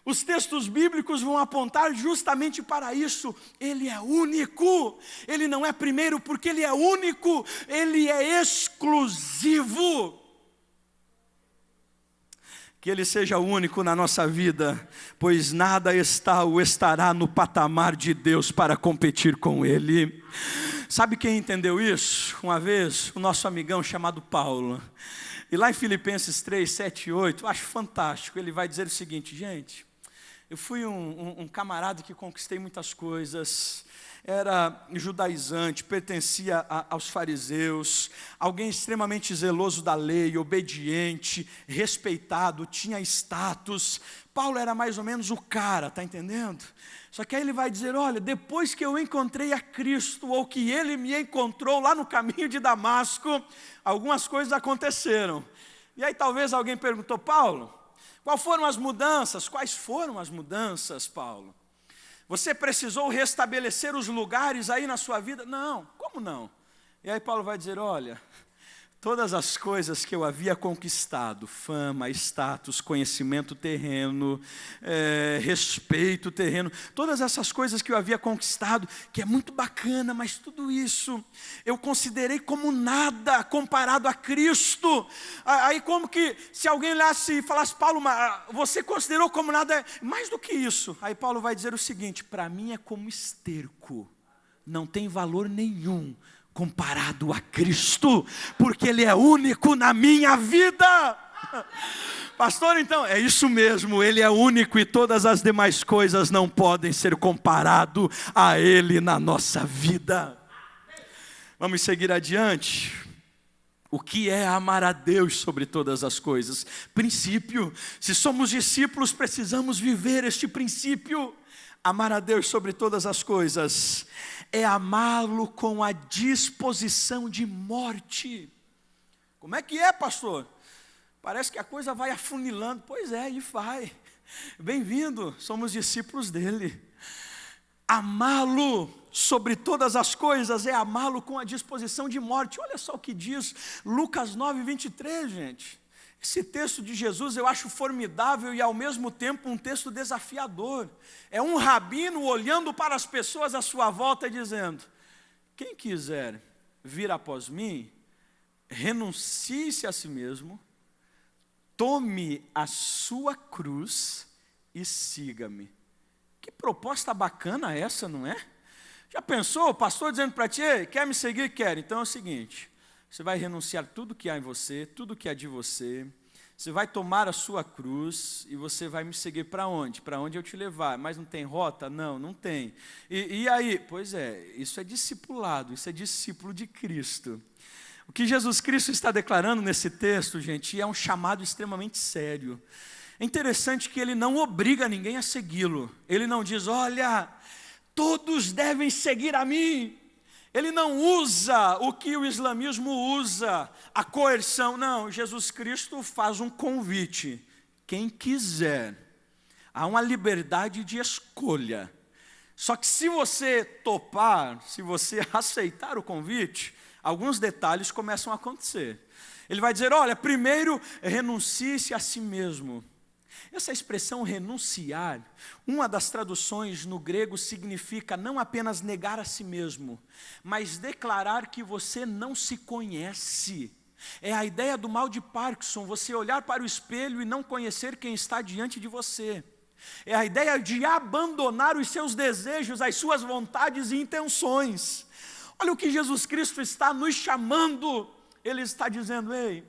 Os textos bíblicos vão apontar justamente para isso. Ele é único. Ele não é primeiro porque Ele é único. Ele é exclusivo. Que Ele seja único na nossa vida, pois nada está ou estará no patamar de Deus para competir com Ele. Sabe quem entendeu isso? Uma vez, o nosso amigão chamado Paulo. E lá em Filipenses 3, 7 e 8, eu acho fantástico. Ele vai dizer o seguinte: gente, eu fui um camarada que conquistei muitas coisas. Era judaizante, pertencia aos fariseus, alguém extremamente zeloso da lei, obediente, respeitado, tinha status. Paulo era mais ou menos o cara, está entendendo? Só que aí ele vai dizer: olha, depois que eu encontrei a Cristo, ou que Ele me encontrou lá no caminho de Damasco, algumas coisas aconteceram. E aí talvez alguém perguntou: Paulo, quais foram as mudanças? Quais foram as mudanças, Paulo? Você precisou restabelecer os lugares aí na sua vida? Não, como não? E aí Paulo vai dizer: olha, todas as coisas que eu havia conquistado, fama, status, conhecimento terreno, respeito terreno, todas essas coisas que eu havia conquistado, que é muito bacana, mas tudo isso eu considerei como nada comparado a Cristo. Aí como que, se alguém olhasse e falasse: Paulo, você considerou como nada? Mais do que isso. Aí Paulo vai dizer o seguinte: para mim é como esterco, não tem valor nenhum comparado a Cristo, porque Ele é único na minha vida. Pastor, então, é isso mesmo, Ele é único e todas as demais coisas não podem ser comparado a Ele na nossa vida. Vamos seguir adiante. O que é amar a Deus sobre todas as coisas? Princípio. Se somos discípulos, precisamos viver este princípio. Amar a Deus sobre todas as coisas é amá-lo com a disposição de morte. Como é que é, pastor? Parece que a coisa vai afunilando. Pois é, e vai. Bem-vindo, somos discípulos dele. Amá-lo sobre todas as coisas é amá-lo com a disposição de morte. Olha só o que diz Lucas 9:23, gente. Esse texto de Jesus eu acho formidável e ao mesmo tempo um texto desafiador. É um rabino olhando para as pessoas à sua volta e dizendo: quem quiser vir após mim, renuncie-se a si mesmo, tome a sua cruz e siga-me. Que proposta bacana essa, não é? Já pensou, o pastor dizendo para ti: quer me seguir? Quer. Então é o seguinte, você vai renunciar tudo que há em você, tudo que há de você, você vai tomar a sua cruz e você vai me seguir para onde? Para onde eu te levar. Mas não tem rota? Não, não tem. E aí? Pois é, isso é discipulado, isso é discípulo de Cristo. O que Jesus Cristo está declarando nesse texto, gente, é um chamado extremamente sério. É interessante que ele não obriga ninguém a segui-lo. Ele não diz: olha, todos devem seguir a mim. Ele não usa o que o islamismo usa, a coerção. Não, Jesus Cristo faz um convite. Quem quiser, há uma liberdade de escolha. Só que se você topar, se você aceitar o convite, alguns detalhes começam a acontecer. Ele vai dizer: olha, primeiro renuncie-se a si mesmo. Essa expressão renunciar, uma das traduções no grego significa não apenas negar a si mesmo, mas declarar que você não se conhece. É a ideia do mal de Parkinson, você olhar para o espelho e não conhecer quem está diante de você. É a ideia de abandonar os seus desejos, as suas vontades e intenções. Olha o que Jesus Cristo está nos chamando. Ele está dizendo: ei,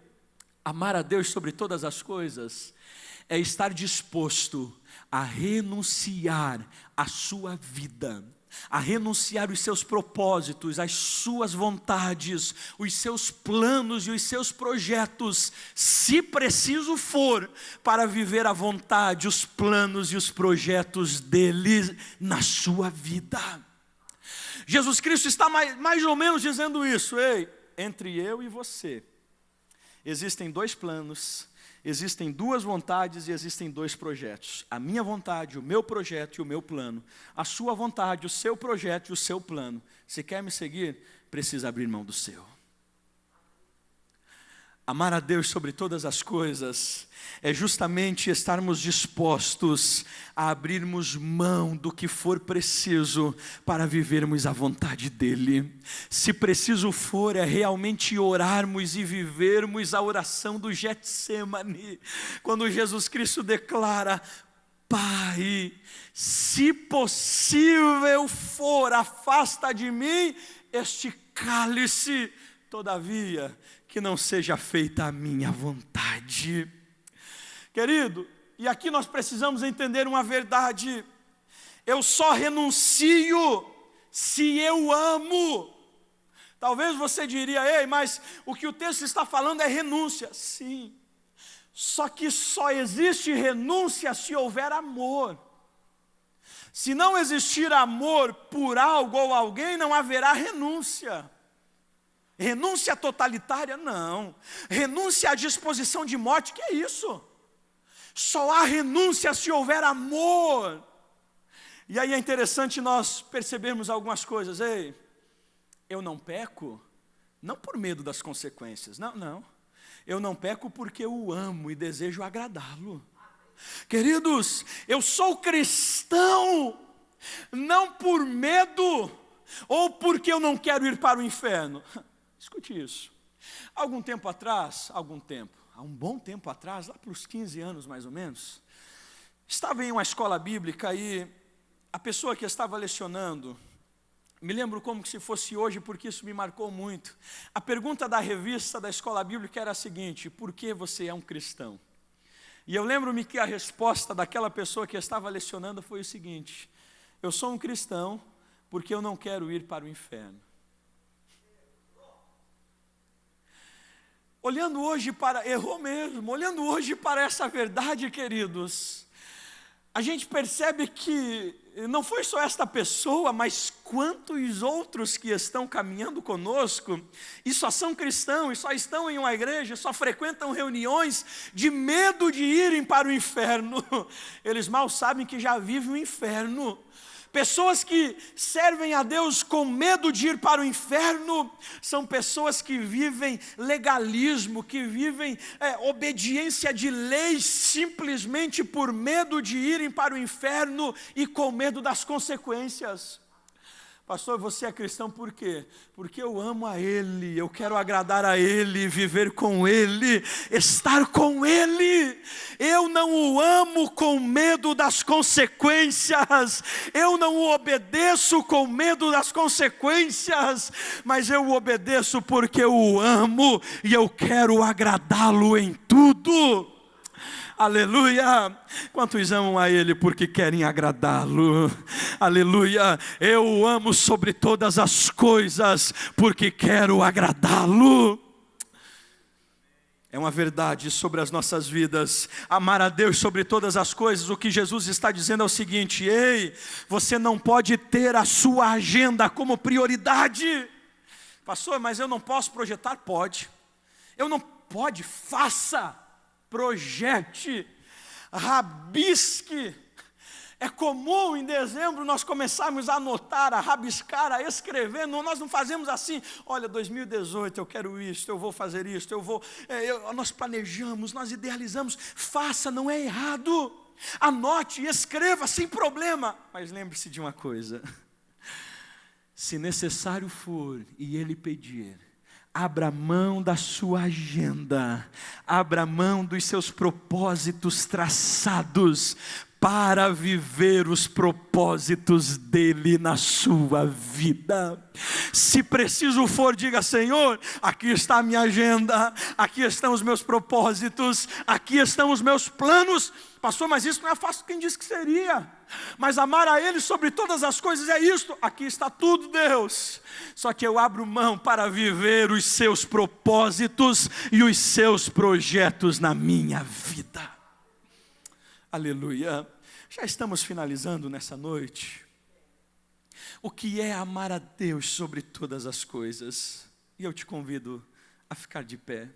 amar a Deus sobre todas as coisas é estar disposto a renunciar à sua vida, a renunciar os seus propósitos, as suas vontades, os seus planos e os seus projetos, se preciso for, para viver a vontade, os planos e os projetos dele na sua vida. Jesus Cristo está mais ou menos dizendo isso: ei, entre eu e você, existem dois planos, existem duas vontades e existem dois projetos. A minha vontade, o meu projeto e o meu plano. A sua vontade, o seu projeto e o seu plano. Se quer me seguir, precisa abrir mão do seu. Amar a Deus sobre todas as coisas é justamente estarmos dispostos a abrirmos mão do que for preciso para vivermos a vontade dEle. Se preciso for, é realmente orarmos e vivermos a oração do Getsemane, quando Jesus Cristo declara: Pai, se possível for, afasta de mim este cálice, todavia, que não seja feita a minha vontade. Querido, e aqui nós precisamos entender uma verdade: eu só renuncio se eu amo. Talvez você diria: ei, mas o que o texto está falando é renúncia. Sim, só que só existe renúncia se houver amor. Se não existir amor por algo ou alguém, não haverá renúncia. Renúncia totalitária? Não. Renúncia à disposição de morte? Que é isso? Só há renúncia se houver amor. E aí é interessante nós percebermos algumas coisas. Ei, eu não peco, não por medo das consequências. Não. Eu não peco porque eu o amo e desejo agradá-lo. Queridos, eu sou cristão, não por medo ou porque eu não quero ir para o inferno. Escute isso. Há um bom tempo atrás, lá para os 15 anos mais ou menos, estava em uma escola bíblica e a pessoa que estava lecionando, me lembro como se fosse hoje, porque isso me marcou muito. A pergunta da revista da escola bíblica era a seguinte: por que você é um cristão? E eu lembro-me que a resposta daquela pessoa que estava lecionando foi o seguinte: eu sou um cristão porque eu não quero ir para o inferno. Olhando hoje para essa verdade, queridos, a gente percebe que não foi só esta pessoa, mas quantos outros que estão caminhando conosco, e só são cristãos, e só estão em uma igreja, só frequentam reuniões, de medo de irem para o inferno. Eles mal sabem que já vivem o inferno, Pessoas que servem a Deus com medo de ir para o inferno, são pessoas que vivem legalismo, que vivem obediência de leis, simplesmente por medo de irem para o inferno e com medo das consequências. Pastor, você é cristão por quê? Porque eu amo a Ele, eu quero agradar a Ele, viver com Ele, estar com Ele. Eu não o amo com medo das consequências, eu não o obedeço com medo das consequências, mas eu o obedeço porque eu o amo e eu quero agradá-lo em tudo. Aleluia! Quantos amam a Ele porque querem agradá-lo? Aleluia! Eu o amo sobre todas as coisas porque quero agradá-lo. É uma verdade sobre as nossas vidas, amar a Deus sobre todas as coisas. O que Jesus está dizendo é o seguinte: ei, você não pode ter a sua agenda como prioridade. Pastor, mas eu não posso projetar? Pode. Eu não pode, faça. Projete, rabisque. É comum em dezembro nós começarmos a anotar, a rabiscar, a escrever. Nós não fazemos assim: olha, 2018 eu quero isso, eu vou fazer isso, nós planejamos, nós idealizamos. Faça, não é errado. Anote e escreva sem problema. Mas lembre-se de uma coisa: se necessário for e Ele pedir, abra mão da sua agenda, abra mão dos seus propósitos traçados, para viver os propósitos dele na sua vida. Se preciso for, diga: Senhor, aqui está a minha agenda, aqui estão os meus propósitos, aqui estão os meus planos. Pastor, mas isso não é fácil, quem disse que seria? Mas amar a Ele sobre todas as coisas é isto. Aqui está tudo, Deus. Só que eu abro mão para viver os seus propósitos e os seus projetos na minha vida. Aleluia. Já estamos finalizando nessa noite. O que é amar a Deus sobre todas as coisas? E eu te convido a ficar de pé.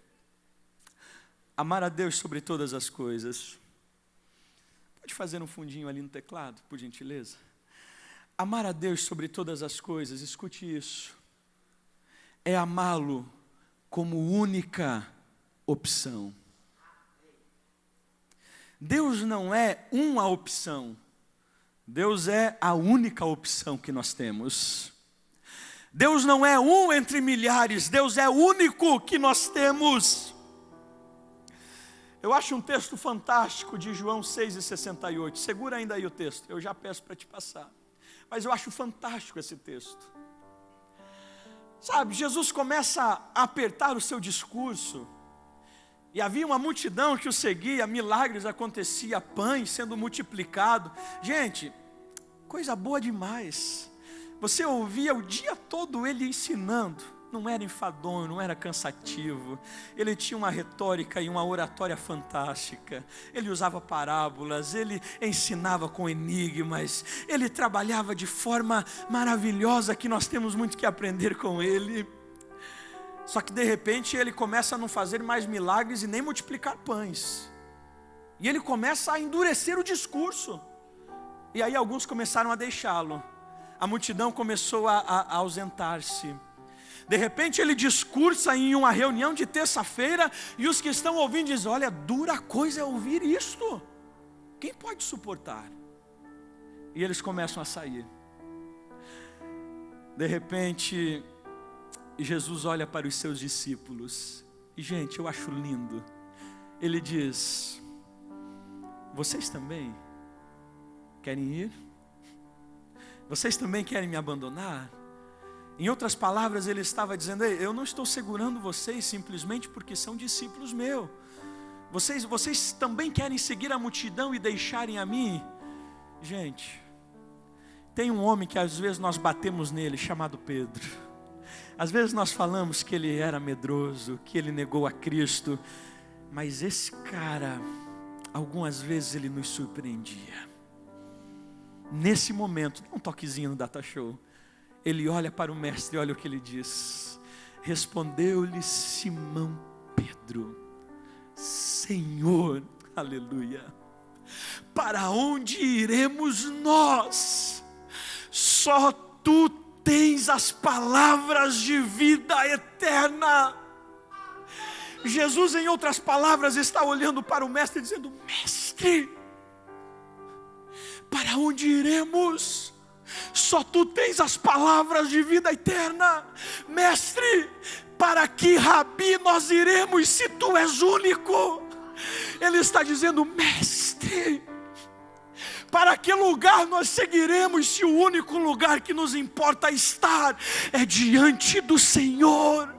Amar a Deus sobre todas as coisas. Pode fazer um fundinho ali no teclado, por gentileza? Amar a Deus sobre todas as coisas, escute isso, é amá-lo como única opção. Deus não é uma opção, Deus é a única opção que nós temos. Deus não é um entre milhares, Deus é o único que nós temos. Eu acho um texto fantástico de João 6,68, segura ainda aí o texto, eu já peço para te passar. Mas eu acho fantástico esse texto. Sabe, Jesus começa a apertar o seu discurso, e havia uma multidão que o seguia, milagres aconteciam, pães sendo multiplicado. Gente, coisa boa demais. Você ouvia o dia todo ele ensinando. Não era enfadonho, não era cansativo. Ele tinha uma retórica e uma oratória fantástica. Ele usava parábolas, ele ensinava com enigmas. Ele trabalhava de forma maravilhosa que nós temos muito que aprender com ele. Só que de repente ele começa a não fazer mais milagres e nem multiplicar pães. E ele começa a endurecer o discurso. E aí alguns começaram a deixá-lo. A multidão começou a ausentar-se. De repente ele discursa em uma reunião de terça-feira, e os que estão ouvindo dizem: olha, dura coisa é ouvir isto. Quem pode suportar? E eles começam a sair. De repente, Jesus olha para os seus discípulos, e gente, eu acho lindo. Ele diz: vocês também querem ir? Vocês também querem me abandonar? Em outras palavras, ele estava dizendo: ei, eu não estou segurando vocês simplesmente porque são discípulos meus. Vocês também querem seguir a multidão e deixarem a mim? Gente, tem um homem que às vezes nós batemos nele, chamado Pedro. Às vezes nós falamos que ele era medroso, que ele negou a Cristo. Mas esse cara, algumas vezes ele nos surpreendia. Nesse momento, dá um toquezinho no Data Show. Ele olha para o mestre e olha o que ele diz. Respondeu-lhe Simão Pedro: Senhor, aleluia, para onde iremos nós? só tu tens as palavras de vida eterna. Jesus, em outras palavras, está olhando para o mestre e dizendo: mestre, para onde iremos? Só tu tens as palavras de vida eterna. Mestre, para que rabi nós iremos se tu és único? Ele está dizendo: mestre, para que lugar nós seguiremos se o único lugar que nos importa estar é diante do Senhor?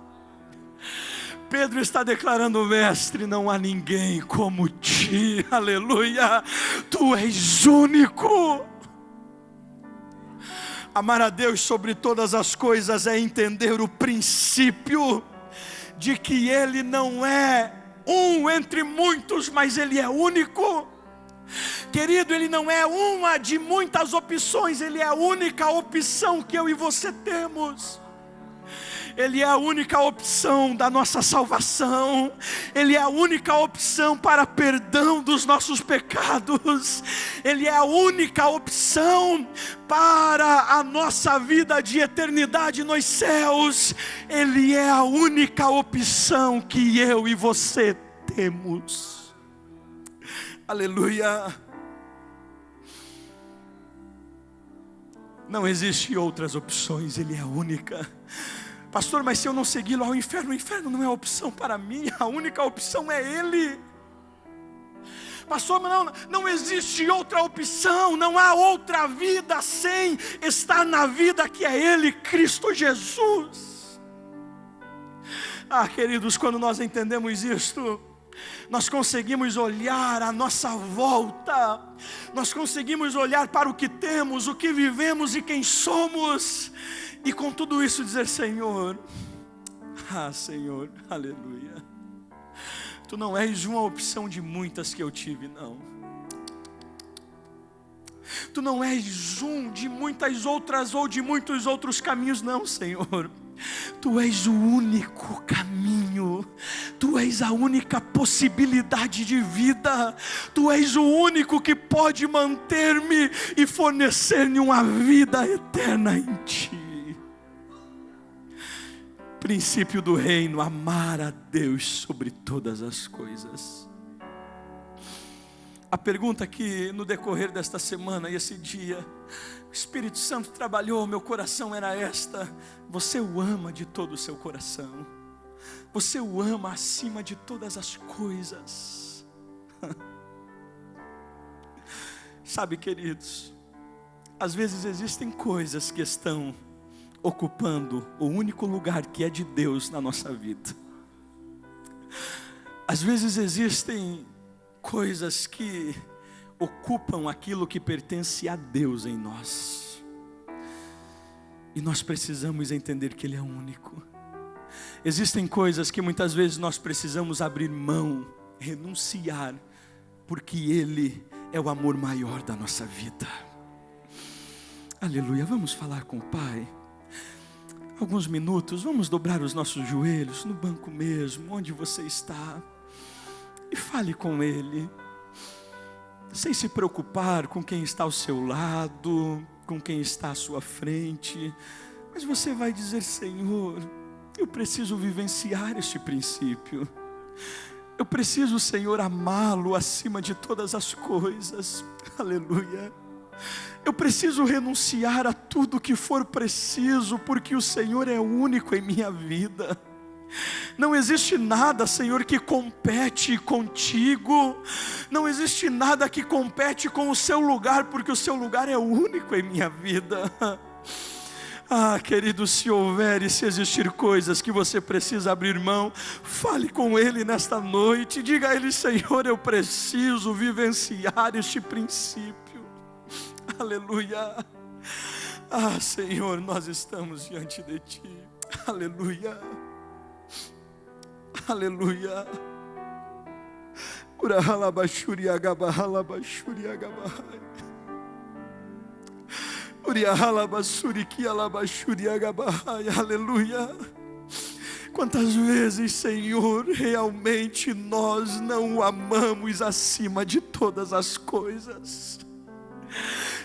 Pedro está declarando: mestre, não há ninguém como ti, aleluia, tu és único. Amar a Deus sobre todas as coisas é entender o princípio de que Ele não é um entre muitos, mas Ele é único. Querido, Ele não é uma de muitas opções, Ele é a única opção que eu e você temos. Ele é a única opção da nossa salvação. Ele é a única opção para perdão dos nossos pecados. Ele é a única opção para a nossa vida de eternidade nos céus. Ele é a única opção que eu e você temos. Aleluia. Não existe outras opções, Ele é a única. Pastor, mas se eu não segui-lo ao inferno, o inferno não é opção para mim, a única opção é Ele. Pastor, mas não existe outra opção, não há outra vida sem estar na vida que é Ele, Cristo Jesus. Queridos, quando nós entendemos isto, nós conseguimos olhar à nossa volta, nós conseguimos olhar para o que temos, o que vivemos e quem somos, e com tudo isso dizer: Senhor, Senhor, aleluia, Tu não és uma opção de muitas que eu tive, não. Tu não és um de muitas outras ou de muitos outros caminhos, não, Senhor. Tu és o único caminho, Tu és a única possibilidade de vida, Tu és o único que pode manter-me e fornecer-me uma vida eterna em Ti. Princípio do reino: amar a Deus sobre todas as coisas. A pergunta que no decorrer desta semana e esse dia o Espírito Santo trabalhou meu coração era esta: você o ama de todo o seu coração? Você o ama acima de todas as coisas? Sabe, queridos, às vezes existem coisas que estão ocupando o único lugar que é de Deus na nossa vida. Às vezes existem coisas que ocupam aquilo que pertence a Deus em nós, e nós precisamos entender que Ele é único. Existem coisas que muitas vezes nós precisamos abrir mão, renunciar, porque Ele é o amor maior da nossa vida. Aleluia. Vamos falar com o Pai alguns minutos. Vamos dobrar os nossos joelhos no banco mesmo, onde você está, e fale com Ele, sem se preocupar com quem está ao seu lado, com quem está à sua frente, mas você vai dizer: Senhor, eu preciso vivenciar este princípio. Eu preciso, Senhor, amá-lo acima de todas as coisas. Aleluia. Eu preciso renunciar a tudo que for preciso, porque o Senhor é único em minha vida. Não existe nada, Senhor, que compete contigo. Não existe nada que compete com o seu lugar, porque o seu lugar é único em minha vida. Querido, se houver e se existir coisas que você precisa abrir mão, fale com Ele nesta noite. Diga a Ele: Senhor, eu preciso vivenciar este princípio. Aleluia. Senhor, nós estamos diante de Ti. Aleluia. Aleluia. Urahalabashuri agabahalabashuri agabahai. Uriahalabashuri kialabashuri agabahai. Aleluia. Quantas vezes, Senhor, realmente nós não o amamos acima de todas as coisas?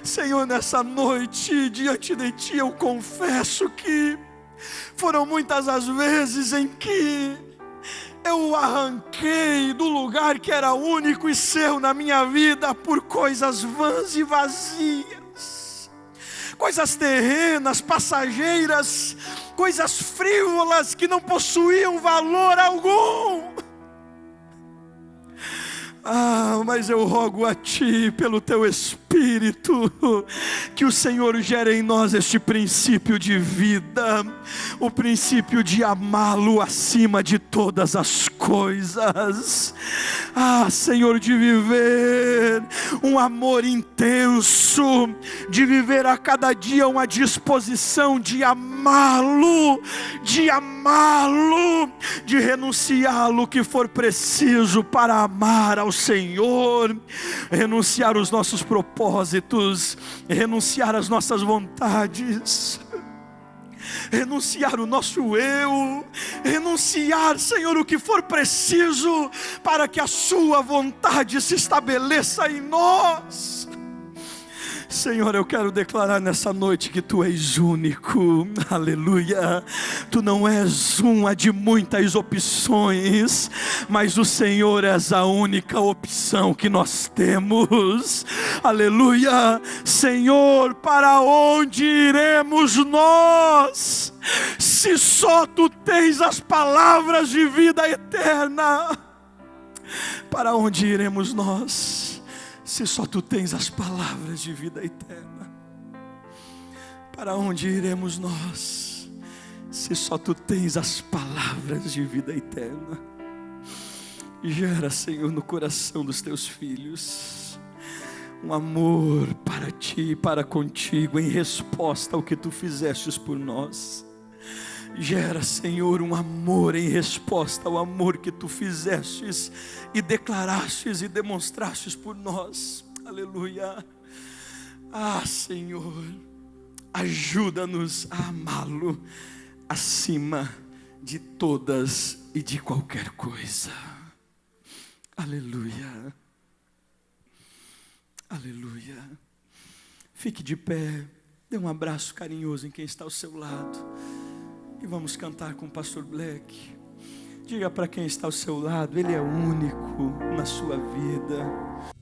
Senhor, nessa noite, diante de Ti, eu confesso que foram muitas as vezes em que eu arranquei do lugar que era único e seu na minha vida por coisas vãs e vazias, coisas terrenas, passageiras, coisas frívolas que não possuíam valor algum. Mas eu rogo a Ti, pelo Teu Espírito, que o Senhor gere em nós este princípio de vida, o princípio de amá-lo acima de todas as coisas. Senhor, de viver um amor intenso, de viver a cada dia uma disposição de amá-lo, de renunciá-lo que for preciso para amar ao Senhor, renunciar os nossos propósitos, renunciar as nossas vontades, renunciar o nosso eu, renunciar, Senhor, o que for preciso para que a Sua vontade se estabeleça em nós. Senhor, eu quero declarar nessa noite que Tu és único, aleluia. Tu não és uma de muitas opções, mas o Senhor és a única opção que nós temos, aleluia. Senhor, para onde iremos nós, se só Tu tens as palavras de vida eterna? Para onde iremos nós, se só Tu tens as palavras de vida eterna? Para onde iremos nós, se só Tu tens as palavras de vida eterna? Gera, Senhor, no coração dos Teus filhos um amor para Ti, para contigo, em resposta ao que Tu fizestes por nós. Gera, Senhor, um amor em resposta ao amor que Tu fizestes e declarastes e demonstrastes por nós, aleluia. Senhor, ajuda-nos a amá-lo acima de todas e de qualquer coisa, aleluia, aleluia. Fique de pé, dê um abraço carinhoso em quem está ao seu lado. E vamos cantar com o pastor Black. Diga para quem está ao seu lado, ele é único na sua vida.